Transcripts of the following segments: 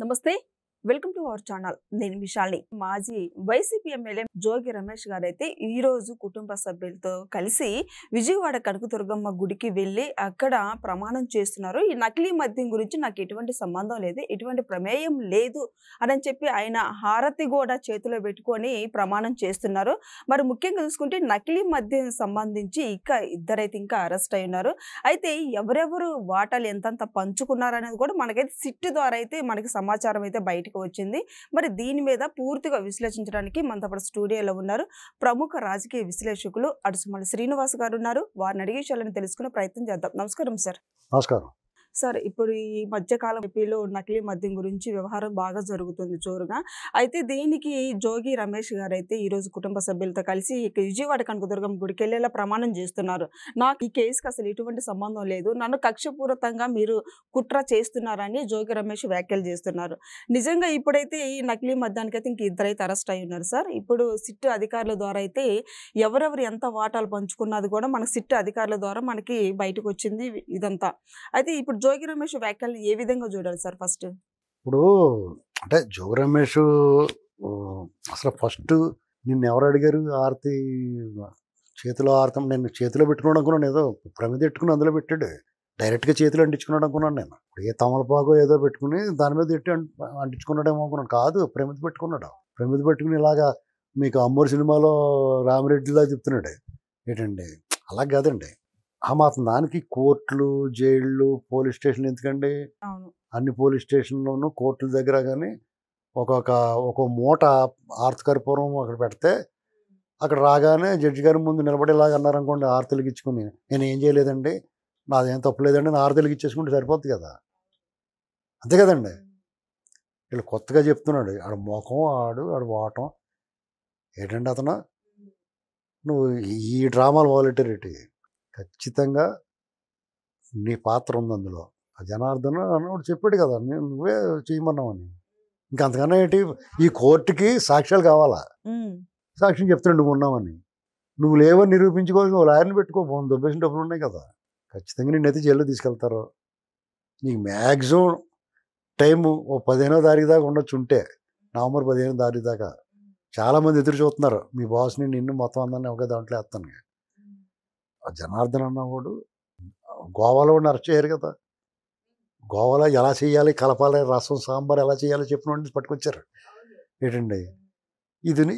నమస్తే. Welcome to our channel. నేను విశాలిని. మాజీ వైసీపీ ఎమ్మెల్యే జోగి రమేష్ గారైతే ఈరోజు కుటుంబ సభ్యులతో కలిసి విజయవాడ కనకదుర్గమ్మ గుడికి వెళ్ళి అక్కడ ప్రమాణం చేస్తున్నారు. ఈ నకిలీ మద్యం గురించి నాకు ఎటువంటి సంబంధం లేదు, ఎటువంటి ప్రమేయం లేదు అని చెప్పి ఆయన హారతి కూడా చేతిలో పెట్టుకొని ప్రమాణం చేస్తున్నారు. మరి ముఖ్యంగా చూసుకుంటే నకిలీ మద్యం సంబంధించి ఇద్దరైతే ఇంకా అరెస్ట్ అయి ఉన్నారు. అయితే ఎవరెవరు వాటాలు ఎంతంత పంచుకున్నారనేది కూడా మనకైతే సిట్ ద్వారా అయితే మనకి సమాచారం అయితే బయటకు వచ్చింది. మరి దీని మీద పూర్తిగా విశ్లేషించడానికి మనతో పాటు స్టూడియోలో ఉన్నారు ప్రముఖ రాజకీయ విశ్లేషకులు అడుసుమల్లి శ్రీనివాస్ గారు ఉన్నారు. వారిని అడిగే విషయాలను తెలుసుకునే ప్రయత్నం చేద్దాం. నమస్కారం సార్. నమస్కారం సార్, ఇప్పుడు ఈ మధ్యకాలం ఏపీలో నకిలీ మద్యం గురించి వ్యవహారం బాగా జరుగుతుంది జోరుగా. అయితే దీనికి జోగి రమేష్ గారు అయితే ఈరోజు కుటుంబ సభ్యులతో కలిసి విజయవాడ కనకదుర్గం గుడికి వెళ్ళేలా ప్రమాణం చేస్తున్నారు. నాకు ఈ కేసుకి అసలు ఎటువంటి సంబంధం లేదు, నన్ను కక్షపూరితంగా మీరు కుట్ర చేస్తున్నారని జోగి రమేష్ వ్యాఖ్యలు చేస్తున్నారు. నిజంగా ఇప్పుడైతే ఈ నకిలీ మద్యానికి అయితే ఇంక ఇద్దరైతే అరెస్ట్ అయి ఉన్నారు సార్. ఇప్పుడు సిట్ అధికారుల ద్వారా అయితే ఎవరెవరు ఎంత వాటాలు పంచుకున్నది కూడా మనకి సిట్ అధికారుల ద్వారా మనకి బయటకు వచ్చింది ఇదంతా. అయితే ఇప్పుడు జోగి రమేష్ వ్యాఖ్యలు ఏ విధంగా చూడాలి సార్? ఫస్ట్ ఇప్పుడు అంటే జోగి రమేష్ అసలు ఫస్ట్ నిన్ను ఎవరు అడిగారు ఆరతి చేతిలో ఆరతం? నేను చేతిలో పెట్టుకున్నాడు అనుకున్నాను, ఏదో ప్రమిద పెట్టుకుని అందులో పెట్టాడు, డైరెక్ట్గా చేతిలో అంటించుకున్నాడు అనుకున్నాను. నేను ఏ తమలపాకు ఏదో పెట్టుకుని దాని మీద పెట్టి అంటించుకున్నాడేమో అనుకున్నాను. కాదు, ప్రమిద పెట్టుకున్నాడు. ప్రమిద పెట్టుకుని ఇలాగా మీకు అమ్మూరు సినిమాలో రామిరెడ్డిలా చెప్తున్నాడు ఏంటండి. అలా కాదండి. ఆ మాత్రం దానికి కోర్టులు, జైళ్ళు, పోలీస్ స్టేషన్లు ఎందుకండి? అన్ని పోలీస్ స్టేషన్లోనూ కోర్టుల దగ్గర కానీ ఒక మూట ఆర్తకర్పూరం అక్కడ పెడితే అక్కడ రాగానే జడ్జి గారి ముందు నిలబడేలాగా అన్నారనుకోండి, ఆరతికి ఇచ్చుకుని నేను ఏం చేయలేదండి, నాదేం తప్పులేదండి, నా ఆరతికి ఇచ్చేసుకుంటే సరిపోద్ది కదా. అంతే కదండి. వీళ్ళు కొత్తగా చెప్తున్నాడు ఆడ ముఖం ఆడు వాటం ఏంటండి అతను. నువ్వు ఈ డ్రామాలు వాలంటీరిటీ ఖచ్చితంగా నీ పాత్ర ఉంది అందులో. ఆ జనార్దన్ అన్నవాడు చెప్పాడు కదా, నువ్వే చేయమన్నావని. ఇంకా అంతకన్నా ఏంటి? ఈ కోర్టుకి సాక్ష్యాలు కావాలా? సాక్ష్యం చెప్తున్నాడు నువ్వు ఉన్నావని. నువ్వు లేవని నిరూపించుకోవాలి, నువ్వు లాయర్ని పెట్టుకో, దొబ్బేసిన డబ్బులు ఉన్నాయి కదా. ఖచ్చితంగా నిన్నైతే జైల్లో తీసుకెళ్తారు. నీకు మ్యాక్సిమం టైము 15వ తారీఖు దాకా ఉండొచ్చు ఉంటే, నవంబర్ 15వ తారీఖు దాకా. చాలామంది ఎదురు చూస్తున్నారు మీ బాస్ని నిన్ను మొత్తం అందరినీ ఒక దాంట్లో వేస్తాను. జనార్దన్ అన్నవాడు గోవాలో అరెస్ట్ చేయరు కదా. గోవాలో ఎలా చేయాలి, కలపాలి, రసం సాంబార్ ఎలా చేయాలో చెప్పిన పట్టుకొచ్చారు ఏంటండి.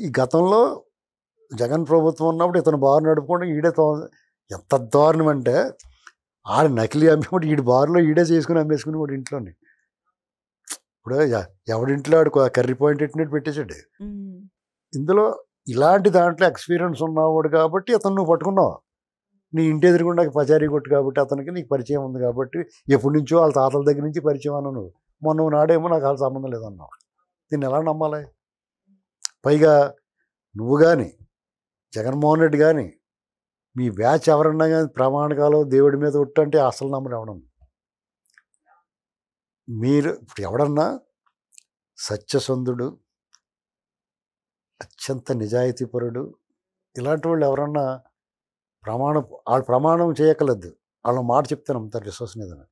ఈ గతంలో జగన్ ప్రభుత్వం ఉన్నప్పుడు ఇతను బారు నడుపుకోవడం ఎంత దారుణం అంటే, ఆడ నకిలీ అమ్మేవాడు ఈడి బారులో ఈడే చేసుకుని అమ్మేసుకుని వాడు ఇంట్లోని. ఇప్పుడు ఎవడింట్లో ఆడు కర్రీ పాయింట్ ఎట్టినట్టు పెట్టేశాడు. ఇందులో ఇలాంటి దాంట్లో ఎక్స్పీరియన్స్ ఉన్నవాడు కాబట్టి అతను నువ్వు పట్టుకున్నావు. నీ ఇంటి ఎదురుగుండా పచారీ కొట్టు కాబట్టి అతనికి నీకు పరిచయం ఉంది కాబట్టి, ఎప్పటి నుంచో వాళ్ళ తాతల దగ్గర నుంచి పరిచయం అన్నావు నువ్వు. మొన్న నాడేమో నాకు వాళ్ళ సంబంధం లేదన్నావు. దీన్ని ఎలా నమ్మాలి? పైగా నువ్వు కానీ జగన్మోహన్ రెడ్డి కానీ మీ బ్యాచ్ ఎవరన్నా కానీ ప్రమాణకాలు దేవుడి మీద ఒట్టంటే అసలు నమ్మరు ఎవడం. మీరు ఇప్పుడు ఎవడన్నా సత్యసంధుడు, అత్యంత నిజాయితీపరుడు, ఇలాంటి వాళ్ళు ఎవరన్నా వాళ్ళు ప్రమాణం చేయక్కర్లేదు, వాళ్ళ మాట చెప్తే నమ్ముతారు విశ్వసనీయతను.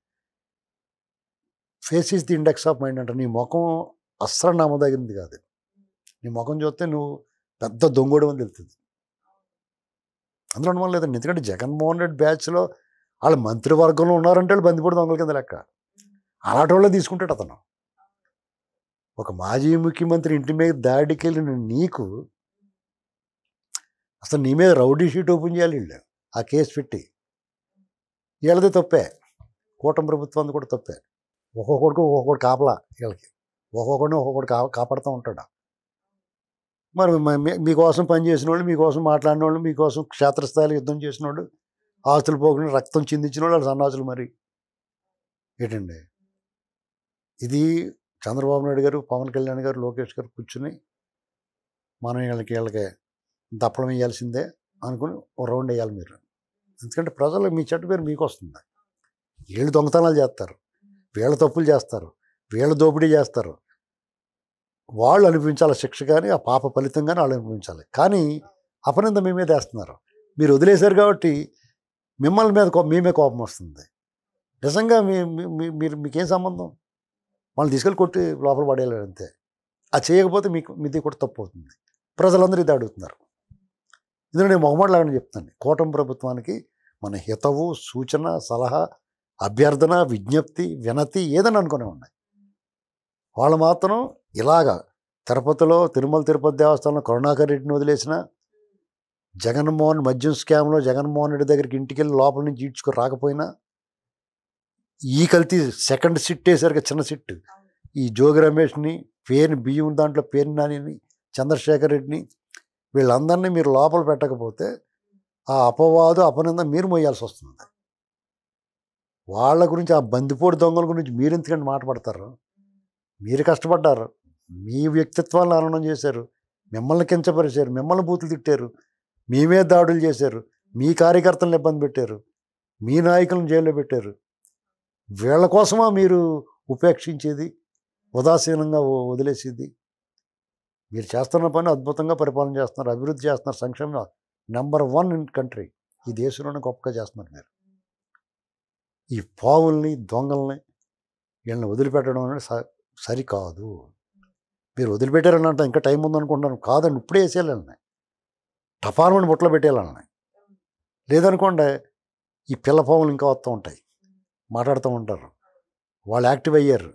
Face is the index of mind అంటారు. నీ ముఖం అస్సలు నమ్మదగింది కాదు. నీ ముఖం చూస్తే నువ్వు పెద్ద దొంగోడు అని తెలుస్తుంది. అందులో అనుమానం లేదండి. ఎందుకంటే జగన్మోహన్ రెడ్డి బ్యాచ్లో వాళ్ళ మంత్రివర్గంలో ఉన్నారంటే వాళ్ళు బందిపోటు దొంగల కింద లెక్క. అలాంటి వాళ్ళే తీసుకుంటాడు అతను. ఒక మాజీ ముఖ్యమంత్రి ఇంటి మీద దాడికి వెళ్ళిన నీకు అసలు నీ మీద రౌడీ షీట్ ఓపెన్ చేయాలి వీళ్ళు, ఆ కేసు పెట్టి. వీళ్ళదే తప్పే, కూటమి ప్రభుత్వం కూడా తప్పే. ఒక్కొక్కడు కాపలా వీళ్ళకి, ఒక్కొక్కడు కాపాడుతూ ఉంటాడు. మరి మీకోసం పనిచేసిన వాళ్ళు, మీకోసం మాట్లాడిన వాళ్ళు, మీకోసం క్షేత్రస్థాయిలో యుద్ధం చేసిన వాళ్ళు, ఆస్తులు పోకుండా రక్తం చిందించిన వాళ్ళు సన్నాసులు. మరి ఏంటండి ఇది? చంద్రబాబు నాయుడు గారు, పవన్ కళ్యాణ్ గారు, లోకేష్ గారు కూర్చుని మనం వీళ్ళకి దప్పడం వేయాల్సిందే అనుకుని ఒక రౌండ్ వేయాలి మీరు. ఎందుకంటే ప్రజలు మీ చెట్టు పేరు మీకు వస్తుంది. వీళ్ళు దొంగతనాలు చేస్తారు, వీళ్ళ తప్పులు చేస్తారు, వీళ్ళ దోపిడీ చేస్తారు, వాళ్ళు అనిపించాలి శిక్ష, కానీ ఆ పాప ఫలితం కానీ వాళ్ళు అనిపించాలి. కానీ అపనింద మీ మీద వేస్తున్నారు. మీరు వదిలేశారు కాబట్టి మిమ్మల్ని మీద మీమే కోపం వస్తుంది. నిజంగా మీకేం సంబంధం? వాళ్ళని తీసుకెళ్ళి కొట్టి లోపల పడేయాలి అంతే. అది చేయకపోతే మీది కూడా తప్పు అవుతుంది. ప్రజలందరూ ఇది అడుగుతున్నారు. ఇందులో నేను మొహమాటలాగానే చెప్తాను, కూటమి ప్రభుత్వానికి మన హితవు, సూచన, సలహా, అభ్యర్థన, విజ్ఞప్తి, వినతి ఏదని అనుకునే ఉన్నాయి. వాళ్ళు మాత్రం ఇలాగా తిరుపతిలో తిరుపతి దేవస్థానంలో కరుణాకర్ రెడ్డిని వదిలేసిన, మద్యం స్కామ్లో జగన్మోహన్ రెడ్డి దగ్గరికి ఇంటికి వెళ్ళి లోపల నుంచి ఈడ్చుకు రాకపోయినా, ఈ కల్తీ సెకండ్ సిట్ వేసారు, చిన్న సిట్, ఈ జోగి రమేష్ని, బియ్యం దాంట్లో పేరు నానిని, చంద్రశేఖర్ రెడ్డిని, వీళ్ళందరినీ మీరు లోపల పెట్టకపోతే ఆ అపవాదు అపనింద మీరు మోయాల్సి వస్తుంది. వాళ్ళ గురించి, ఆ బందిపోటు దొంగల గురించి మీరు ఎందుకంటే మాట్లాడతారు? మీరు కష్టపడ్డారు, మీ వ్యక్తిత్వాన్ని హననం చేశారు, మిమ్మల్ని కించపరిచారు, మిమ్మల్ని బూతులు తిట్టారు, మీ మీద దాడులు చేశారు, మీ కార్యకర్తలను ఇబ్బంది పెట్టారు, మీ నాయకులను జైల్లో పెట్టారు. వీళ్ళ కోసమా మీరు ఉపేక్షించేది, ఉదాసీనంగా వదిలేసేది? మీరు చేస్తున్న పని అద్భుతంగా పరిపాలన చేస్తున్నారు, అభివృద్ధి చేస్తున్నారు, సంక్షేమం నెంబర్ 1 ఇన్ కంట్రీ, ఈ దేశంలోనే గొప్పగా చేస్తున్నారు. మీరు ఈ పావుల్ని, దొంగల్ని, వీళ్ళని వదిలిపెట్టడం అనేది సరికాదు. మీరు వదిలిపెట్టారని అంటే ఇంకా టైం ఉందనుకుంటున్నాను. కాదండి, ఇప్పుడే వేసేయాలని, టపారమని బుట్టలో పెట్టేయాలని. లేదనుకోండి, ఈ పిల్ల పావులు ఇంకా వస్తూ ఉంటాయి, మాట్లాడుతూ ఉంటారు. వాళ్ళు యాక్టివ్ అయ్యారు.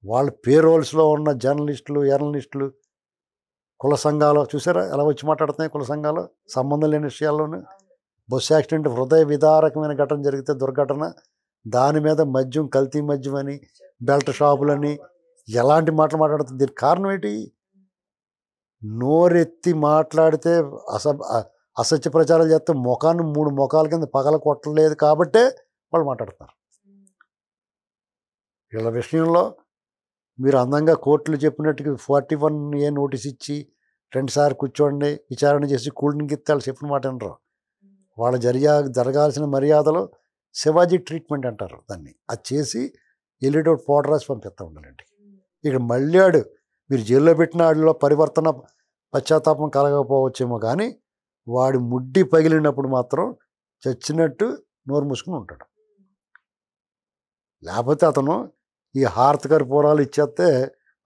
వాళ్ళ పేరోల్స్లో ఉన్న జర్నలిస్టులు, కుల సంఘాలు చూసారా ఎలా వచ్చి మాట్లాడుతున్నాయి? కుల సంఘాలు సంబంధం లేని విషయాల్లోనూ. బస్సు యాక్సిడెంట్, హృదయ విదారకమైన ఘటన జరిగితే, దుర్ఘటన, దాని మీద మద్యం, కల్తీ మద్యం అని, బెల్ట్ షాపులని, ఎలాంటి మాటలు మాట్లాడుతుంది? దీనికి కారణం ఏంటి? నోరెత్తి మాట్లాడితే, అసత్య ప్రచారాలు చేస్తే ముఖాన్ని 3 ముఖాల కింద పగల కొట్టలేదు కాబట్టే వాళ్ళు మాట్లాడుతున్నారు. వీళ్ళ విషయంలో మీరు అందంగా కోర్టులు చెప్పినట్టుగా 41A నోటీస్ ఇచ్చి 2 సార్లు కూర్చోండి, విచారణ చేసి కూల్డ్రింక్ ఇస్తే వాళ్ళు చెప్పిన మాట అనరు. వాళ్ళు జరగాల్సిన మర్యాదలో శివాజీ ట్రీట్మెంట్ అంటారు దాన్ని, అది చేసి ఎల్లిడోట్ పౌడర్ రాసి పంపిస్తూ ఉండాలండి. ఇక్కడ మళ్ళీ మీరు జైల్లో పెట్టిన వాడిలో పరివర్తన, పశ్చాత్తాపం కలగకపోవచ్చేమో, కానీ వాడి ముడ్డి పగిలినప్పుడు మాత్రం చచ్చినట్టు నోరు మూసుకుని ఉంటాడు. లేకపోతే అతను ఈ హారతికర్పూరాలు ఇచ్చేస్తే,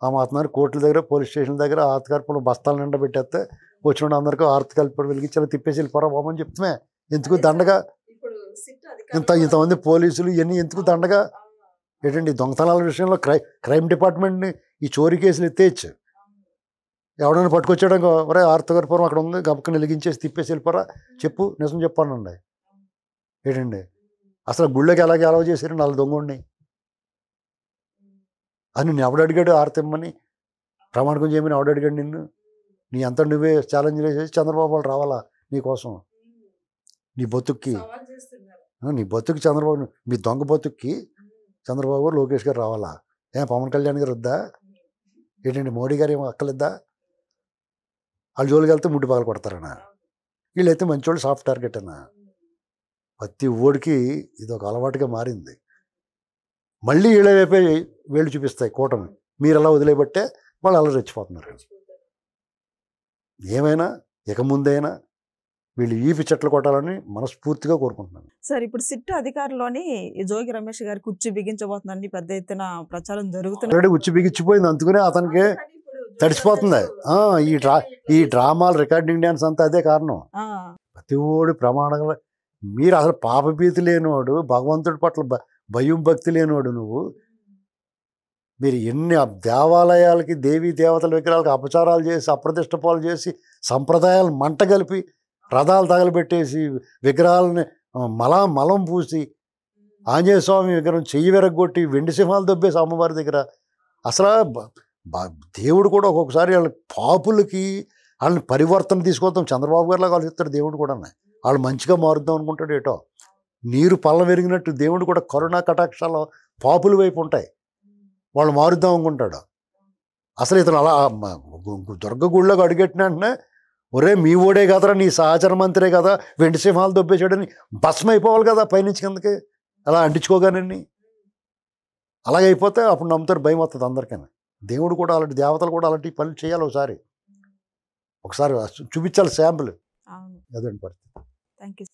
ఆ మాత్రం కోర్టుల దగ్గర, పోలీస్ స్టేషన్ దగ్గర హారతికర్పూరం బస్తాలు నిండా పెట్టేస్తే వచ్చిన అందరికీ హారతికర్పూరం వెలిగించి తిప్పేసి వెళ్ళిపోరా బాబు అని చెప్తామే. ఎందుకు దండగా? ఇంతమంది పోలీసులు ఇవన్నీ ఎందుకు దండగా? ఏంటండి, దొంగతనాల విషయంలో క్రైమ్ డిపార్ట్మెంట్ని ఈ చోరీ కేసులు ఎత్తేయచ్చు. ఎవడైనా పట్టుకొచ్చాడు, ఒరే హారతికర్పూరం అక్కడ ఉంది, గబక్కని వెలిగించేసి తిప్పేసి వెళ్ళిపోరా, చెప్పు, నిజం చెప్పానండి. ఏంటండి, అసలు గుళ్ళకి ఎలాగే అలవ చేశారు 4 దొంగని అని నిన్ను ఎవడు అడిగాడు? ఆరతిమ్మని ప్రమాణకం చేయమని ఎవడు అడిగాడు నిన్ను? నీ అంతా నువ్వే ఛాలెంజ్ చేసేసి చంద్రబాబు వాళ్ళు రావాలా నీకోసం? నీ బతుక్కి చంద్రబాబు, మీ దొంగ బతుక్కి చంద్రబాబు గారు, లోకేష్ గారు రావాలా? పవన్ కళ్యాణ్ గారు వద్దా? ఏంటండి, మోడీ గారు ఏమో అక్కలేద్దా? వాళ్ళ జోలికి వెళ్తే ముడ్డి పగలు కొడతారనా? వీళ్ళైతే మంచోళ్ళు, సాఫ్ట్ టార్గెట్ అన్నా. ప్రతి ఓడికి ఇది ఒక అలవాటుగా మారింది. మళ్ళీ వీళ్ళ వైపే వేళ్ళు చూపిస్తాయి కూటమి. మీరు అలా వదిలేబట్టే వాళ్ళు అలా రెచ్చిపోతున్నారు. ఏమైనా ఇక ముందైనా వీళ్ళు ఈపి చెట్లు కొట్టాలని మనస్ఫూర్తిగా కోరుకుంటున్నాను. సార్, ఇప్పుడు సిట్ అధికారులోని జోగి రమేష్ గారికి ఉచ్చు బిగించబోతుందని పెద్ద ఎత్తున ప్రచారం జరుగుతుంది. ఉచ్చు బిగించిపోయింది, అందుకనే అతనికి తడిసిపోతుంది. ఈ డ్రామాలు, రికార్డింగ్ డ్యాన్స్ అంతా అదే కారణం. ప్రతి ఓడి ప్రమాణంగా మీరు అసలు పాపభీతి లేనివాడు, భగవంతుడి పట్ల భయం భక్తి లేనివాడు నువ్వు. మీరు ఎన్ని దేవాలయాలకి, దేవీ దేవతల విగ్రహాలకు అపచారాలు చేసి, అప్రతిష్ట పాలు చేసి, సంప్రదాయాలు మంట కలిపి, రథాలు తగలబెట్టేసి, విగ్రహాలని మలం పూసి, ఆంజనేయ స్వామి విగ్రహం చెయ్యి విరగొట్టి, వెండి సింహాలు దొబ్బేసి అమ్మవారి దగ్గర. అసలు దేవుడు కూడా ఒక్కొక్కసారి వాళ్ళ పాపులకి వాళ్ళని పరివర్తన తీసుకొద్దాం, చంద్రబాబు గారిలాగా ఆలోచిస్తాడు దేవుడు కూడా. వాళ్ళు మంచిగా మారుద్దాం అనుకుంటాడు. ఏటో నీరు పళ్ళ విరిగినట్టు దేవుడు కూడా కరుణా కటాక్షాలు పాపుల వైపు ఉంటాయి, వాళ్ళు మారుద్దాం అనుకుంటాడు. అసలు ఇతను అలా దుర్గ గుళ్ళోకి అడుగెట్టిన వెంటనే, ఒరే మీ ఓడే కదరా, నీ సహచర మంత్రే కదా వెండి సింహాలు దొబ్బేసాడని భస్మ అయిపోవాలి కదా పైనుంచి కిందకి అలా అంటించుకోగానండి. అలాగైపోతే అప్పుడు నమ్ముతారు, భయం వస్తుంది అందరికైనా. దేవుడు కూడా అలాంటి, దేవతలు కూడా అలాంటి పనులు చేయాలి. ఒకసారి చూపించాలి శాంపుల్. అదండి పరిస్థితి. Thank you.